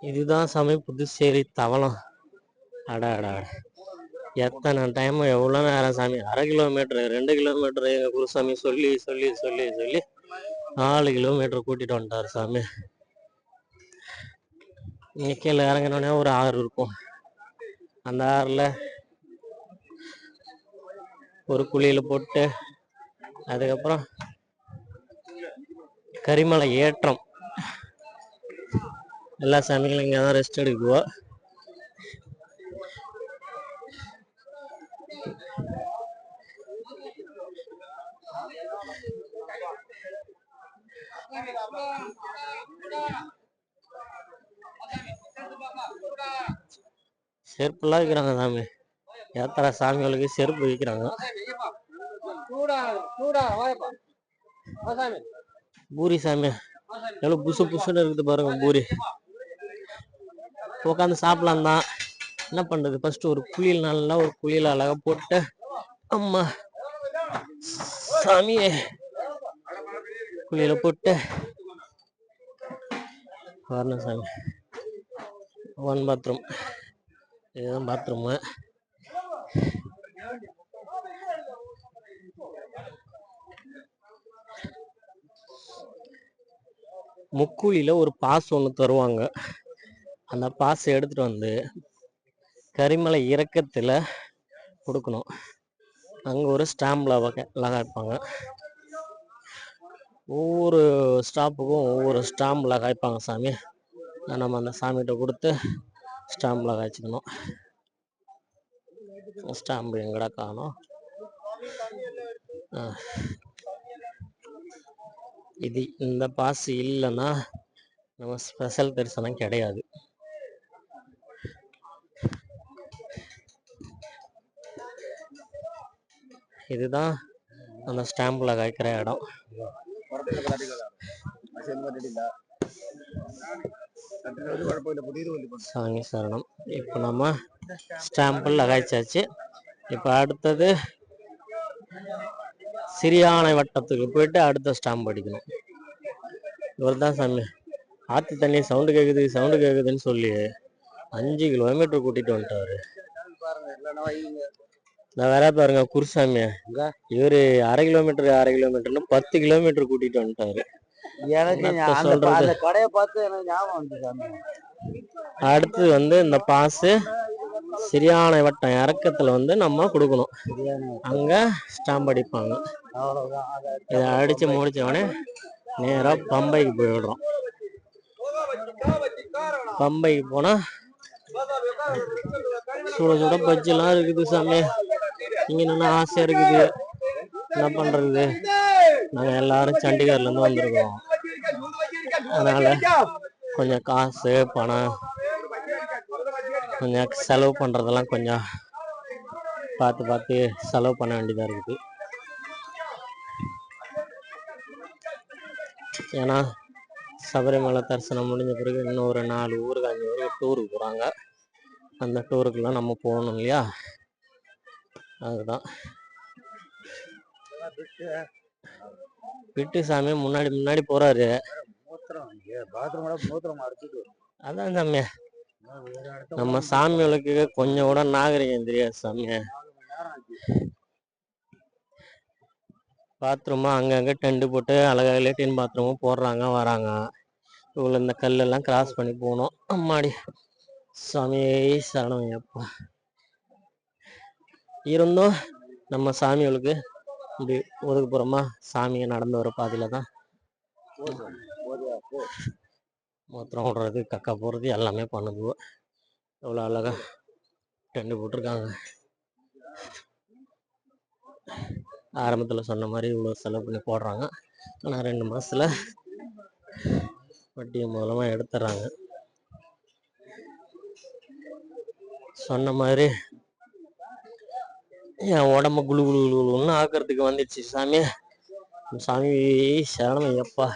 இதுதான் சாமி புதுச்சேரி தவளம். அடா அடா, எத்தனை டைம் எவ்வளோ நேரம் சாமி, 1/2 கிலோமீட்டரு 2 கிலோமீட்டரு எங்கள் குருசாமி சொல்லி சொல்லி சொல்லி சொல்லி 4 கிலோமீட்டர் கூட்டிட்டு வந்துட்டார் சாமி. இங்கே கீழே இறங்கினோடனே ஒரு ஆறு இருக்கும். அந்த ஆறில் ஒரு குளியல் போட்டு அதுக்கப்புறம் கரிமலை ஏற்றம். எல்லா சாமிகளும் இங்கே தான் ரெஸ்ட் எடுக்குவோம். செருப்புலாம் விற்கிறாங்க சாமி. யாத்திரை சாமிகளுக்கு செருப்பு விற்கிறாங்க. பூரி சாமி எவ்வளோ புசு புசுன்னு இருக்குது பாருங்க. பூரி உட்காந்து சாப்பிடலாம் தான். என்ன பண்றது, ஃபர்ஸ்ட் ஒரு குளியல், நல்லா ஒரு குளியல் அழகா போட்டு அம்மா சாமியே குளியல போட்டு வரணும் சாமி. 1 பாத்ரூம், இதுதான் பாத்ரூமு. முக்குழியில ஒரு பாஸ் ஒன்று தருவாங்க. அந்த பாஸ் எடுத்துட்டு வந்து கரிமலை இறக்கத்தில் கொடுக்கணும். அங்கே ஒரு ஸ்டாம்பில் லகாய்ப்பாங்க. ஒவ்வொரு ஸ்டாப்புக்கும் ஒவ்வொரு ஸ்டாம்ப் லகாய்ப்பாங்க சாமி. நம்ம அந்த சாமிகிட்ட கொடுத்து ஸ்டாம்ப் லகாய்ச்சிக்கணும். ஸ்டாம்பு எங்கடா காணோம். இது இந்த பாஸ் இல்லைன்னா நம்ம ஸ்பெஷல் தரிசனம் கிடையாது. இதுதான் அந்த ஸ்டாம்பில் காய்க்கிற இடம். சாமி சரணம். இப்போ நம்ம ஸ்டாம்பில் காய்ச்சாச்சு. இப்போ அடுத்தது சிறியானை வட்டத்துக்கு போயிட்டு அடுத்த ஸ்டாம்ப் அடிக்கணும். இவர் தான் சாமி ஆற்று தண்ணி சவுண்டு கேட்குதுன்னு சொல்லி 5 கிலோமீட்டர் கூட்டிட்டு வந்துட்டாரு. நான் வேற பாருங்க குருசாமி, இவரு 1/2 கிலோமீட்டர்னு 10 கிலோமீட்டர் கூட்டிட்டு வந்துட்டாரு. அடுத்து வந்து இந்த பாசு சிறியானை வட்டம் இறக்கத்துல நம்ம கொடுக்கணும். அங்க ஸ்டாம்ப் அடிப்பாங்க. இதை அடிச்சு முடிச்சவொடனே நேரா பம்பைக்கு போயிடுறோம். பம்பைக்கு போனா சுட சுட பஜ்ஜெல்லாம் இருக்குது சாமி. இங்க என்ன ஆசையா இருக்குது, என்ன பண்றது, நாங்க எல்லாரும் சண்டிகர்ல இருந்து வந்திருக்கோம். அதனால கொஞ்சம் காசு பணம் கொஞ்சம் செலவு பண்றதெல்லாம் கொஞ்சம் பார்த்து செலவு பண்ண வேண்டியதா இருக்குது. ஏன்னா சபரிமலை தரிசனம் முடிஞ்ச பிறகு இன்னும் ஒரு 4 ஊருக்கு 5 ஊருக்கு டூருக்கு போறாங்க. அந்த டூருக்குலாம் நம்ம போகணும் இல்லையா, அதுதான். பிட்டு சாமி முன்னாடி போறாரு. அதான் சாமி, நம்ம சாமிகளுக்கு கொஞ்சம் கூட நாகரிகம் தெரியாது சாமி. பாத்ரூமா அங்கங்க டென்ட் போட்டு அழகா லேட்டின் பாத்ரூமும் போடுறாங்க வராங்க. இவ்வளோ இந்த கல்லெல்லாம் கிராஸ் பண்ணி போகணும். அம்மாடி சாமியே சரணமையப்பா. இருந்தும் நம்ம சாமிகளுக்கு இப்படி ஒதுக்குப்புறமா சாமியை நடந்து வர பாதையில தான் மூத்திரம் விடுறது கக்கா போடுறது எல்லாமே பண்ணுது. எவ்வளோ அழகா டென்ட் போட்டிருக்காங்க. ஆரம்பத்தில் சொன்ன மாதிரி இவ்வளோ செலவு பண்ணி போடுறாங்க. ஆனால் 2 மாசத்துல வட்டி மூலமா எடுத்துறாங்க. சொன்ன மாதிரி என் உடம்பு குழு குழு குழுன்னு ஆக்கிறதுக்கு வந்துடுச்சு சாமி. சாமி சரணமையப்பா,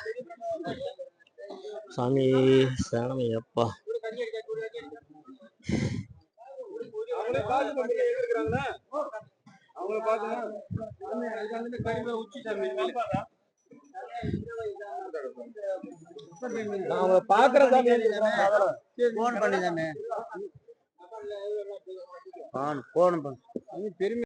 சாமி சரணமையப்பா. நான் பாக்குறேன் போன் பண்ணி தானே போன் பெருமை